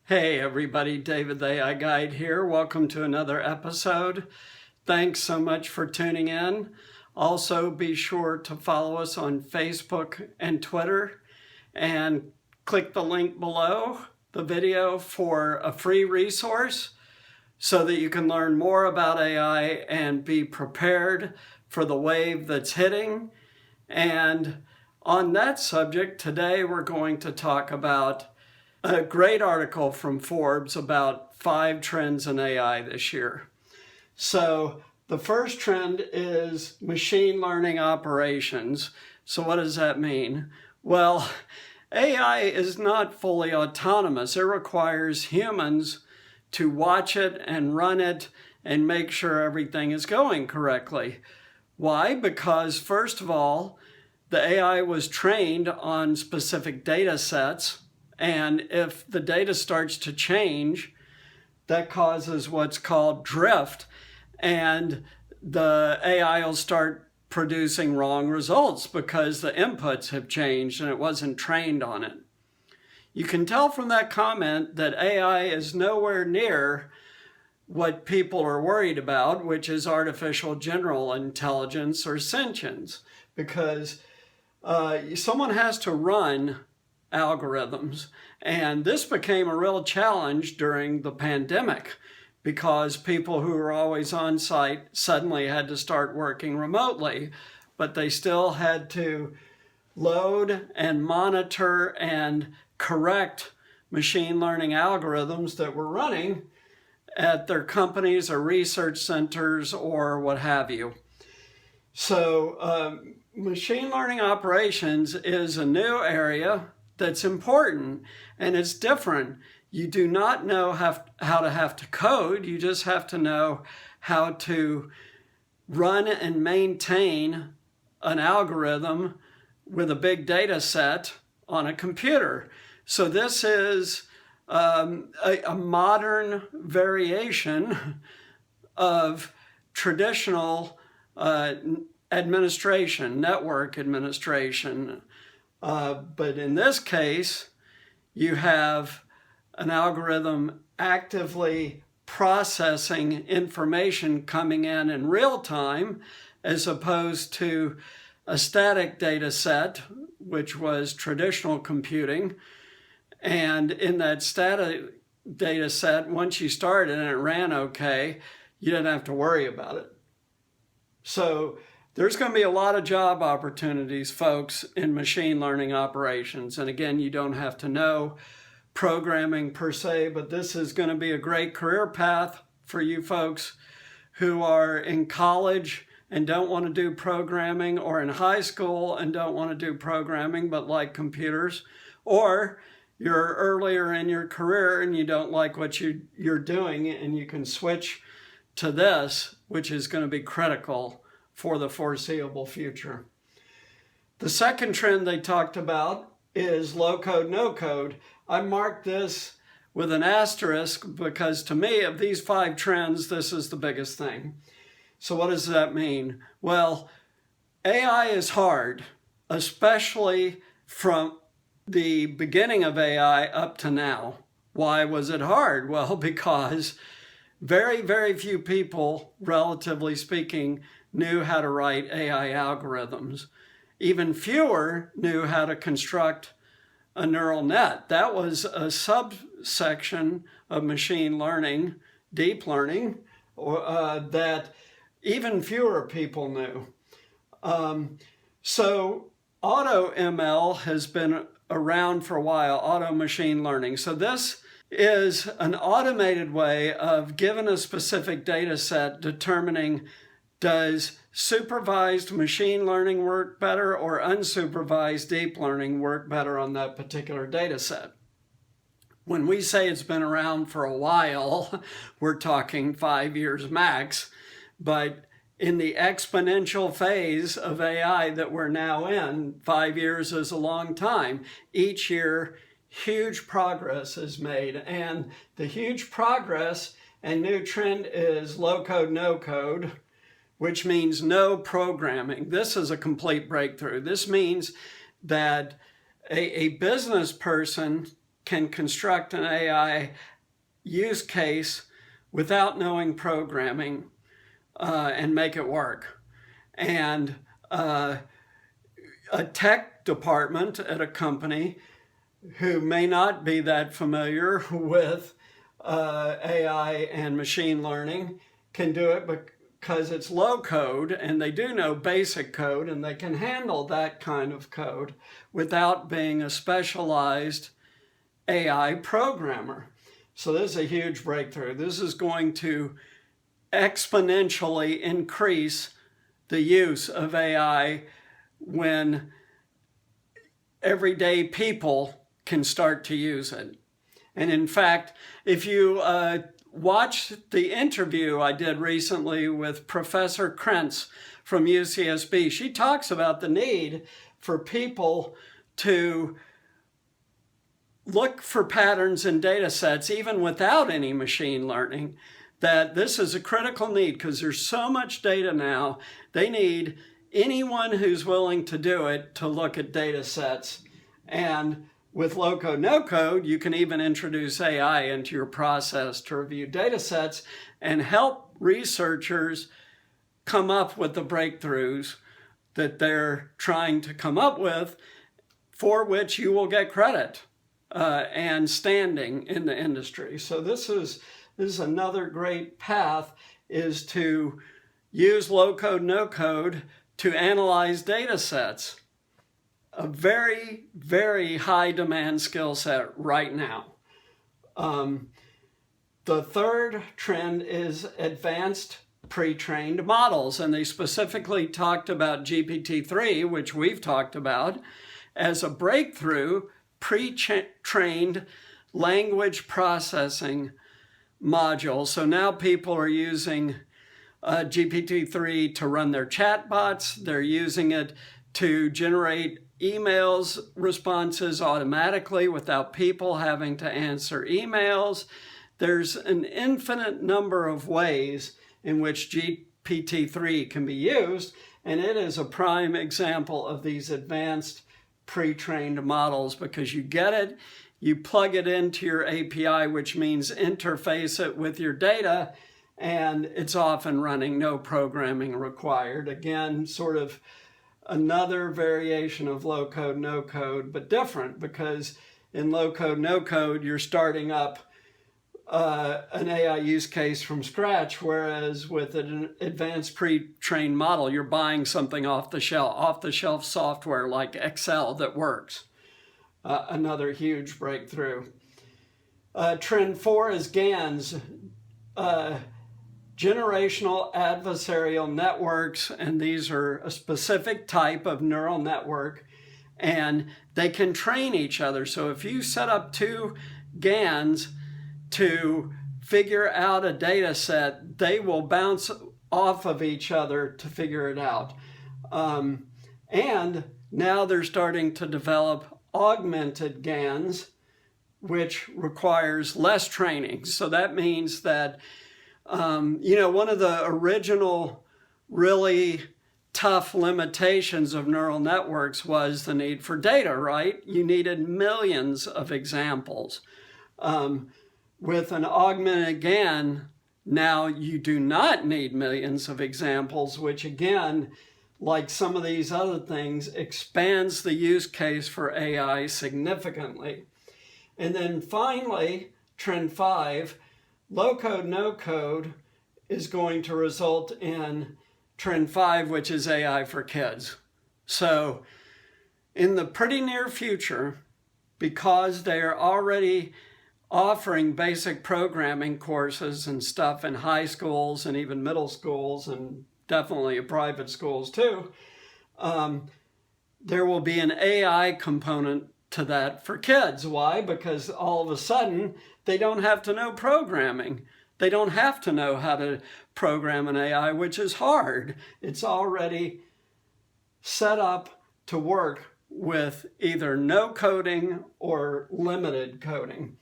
Hey everybody, David the AI Guide here. Welcome to another episode. Thanks so much for tuning in. Also be sure to follow us on Facebook and Twitter and click the link below the video for a free resource so that you can learn more about AI and be prepared for the wave that's hitting. And on that subject, today we're going to talk about a great article from Forbes about 5 trends in AI this year. So the first trend is machine learning operations. So what does that mean? Well, AI is not fully autonomous. It requires humans to watch it and run it and make sure everything is going correctly. Why? Because first of all, the AI was trained on specific data sets. And if the data starts to change, that causes what's called drift, and the AI will start producing wrong results because the inputs have changed and it wasn't trained on it. You can tell from that comment that AI is nowhere near what people are worried about, which is artificial general intelligence or sentience, because someone has to run algorithms. And this became a real challenge during the pandemic because people who were always on site suddenly had to start working remotely, but they still had to load and monitor and correct machine learning algorithms that were running at their companies or research centers or what have you. So machine learning operations is a new area that's important, and it's different. You do not know how to have to code. You just have to know how to run and maintain an algorithm with a big data set on a computer. So this is a modern variation of traditional administration, network administration. But in this case, you have an algorithm actively processing information coming in real time, as opposed to a static data set, which was traditional computing. And in that static data set, once you started and it ran okay, you didn't have to worry about it. So there's going to be a lot of job opportunities, folks, in machine learning operations. And again, you don't have to know programming per se, but this is going to be a great career path for you folks who are in college and don't want to do programming, or in high school and don't want to do programming but like computers, or you're earlier in your career and you don't like what you're doing, and you can switch to this, which is going to be critical for the foreseeable future. The second trend they talked about is low code, no code. I marked this with an asterisk because to me, of these 5 trends, this is the biggest thing. So what does that mean? Well, AI is hard, especially from the beginning of AI up to now. Why was it hard? Well, because very, very few people, relatively speaking, knew how to write AI algorithms. Even fewer knew how to construct a neural net. That was a subsection of machine learning, deep learning, that even fewer people knew. So auto ML has been around for a while, auto machine learning. So this is an automated way of, given a specific data set, determining does supervised machine learning work better or unsupervised deep learning work better on that particular data set. When we say it's been around for a while, we're talking 5 years max, but in the exponential phase of AI that we're now in, 5 years is a long time. Each year, huge progress is made, and the huge progress and new trend is low code, no code, which means no programming. This is a complete breakthrough. This means that a business person can construct an AI use case without knowing programming and make it work. And a tech department at a company who may not be that familiar with AI and machine learning can do it because it's low code and they do know basic code and they can handle that kind of code without being a specialized AI programmer. So this is a huge breakthrough. This is going to exponentially increase the use of AI when everyday people can start to use it. And in fact, if you watch the interview I did recently with Professor Krentz from UCSB, she talks about the need for people to look for patterns in data sets even without any machine learning, that this is a critical need because there's so much data now. They need anyone who's willing to do it to look at data sets. And with low code, no code, you can even introduce AI into your process to review data sets and help researchers come up with the breakthroughs that they're trying to come up with, for which you will get credit and standing in the industry. So this is another great path, is to use low code, no code to analyze data sets. A very, very high demand skill set right now. The third trend is advanced pre-trained models, and they specifically talked about GPT-3, which we've talked about, as a breakthrough pre-trained language processing module. So now people are using GPT-3 to run their chatbots. They're using it to generate emails responses automatically without people having to answer emails. There's an infinite number of ways in which GPT-3 can be used, and it is a prime example of these advanced pre-trained models, because you get it, you plug it into your API, which means interface it with your data, and it's off and running, no programming required. Again, sort of another variation of low code, no code, but different, because in low code, no code, you're starting up an AI use case from scratch, whereas with an advanced pre-trained model, you're buying something off the shelf software like Excel that works. Another huge breakthrough. Trend 4 is GANs, generational adversarial networks, and these are a specific type of neural network, and they can train each other. So if you set up two GANs to figure out a data set, they will bounce off of each other to figure it out. And now they're starting to develop augmented GANs, which requires less training. So that means that, one of the original really tough limitations of neural networks was the need for data, right? You needed millions of examples. With an augmented GAN, now you do not need millions of examples, which again, like some of these other things, expands the use case for AI significantly. And then finally, trend 5, low code, no code is going to result in trend 5, which is AI for kids. So in the pretty near future, because they are already offering basic programming courses and stuff in high schools and even middle schools and definitely private schools too, there will be an AI component to that for kids. Why? Because all of a sudden they don't have to know programming. They don't have to know how to program an AI, which is hard. It's already set up to work with either no coding or limited coding.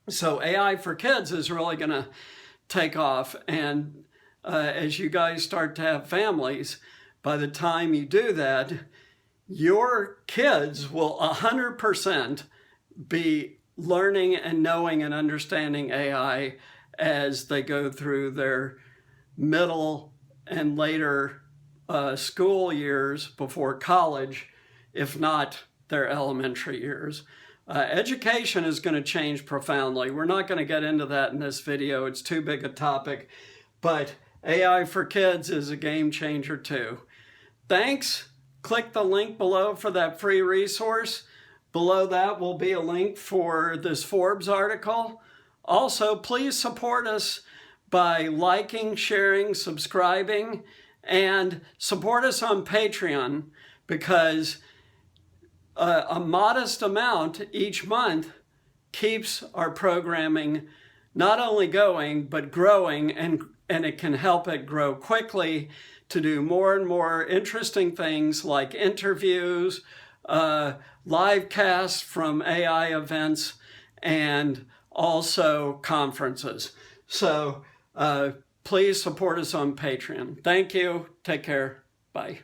So AI for kids is really going to take off. And as you guys start to have families, by the time you do that, your kids will 100% be learning and knowing and understanding AI as they go through their middle and later school years before college, if not their elementary years. Education is going to change profoundly. We're not going to get into that in this video. It's too big a topic. But AI for kids is a game changer too. Thanks. Click the link below for that free resource. Below that will be a link for this Forbes article. Also, please support us by liking, sharing, subscribing, and support us on Patreon, because a modest amount each month keeps our programming not only going, but growing, and it can help it grow quickly to do more and more interesting things like interviews, live casts from AI events, and also conferences. So please support us on Patreon. Thank you. Take care. Bye.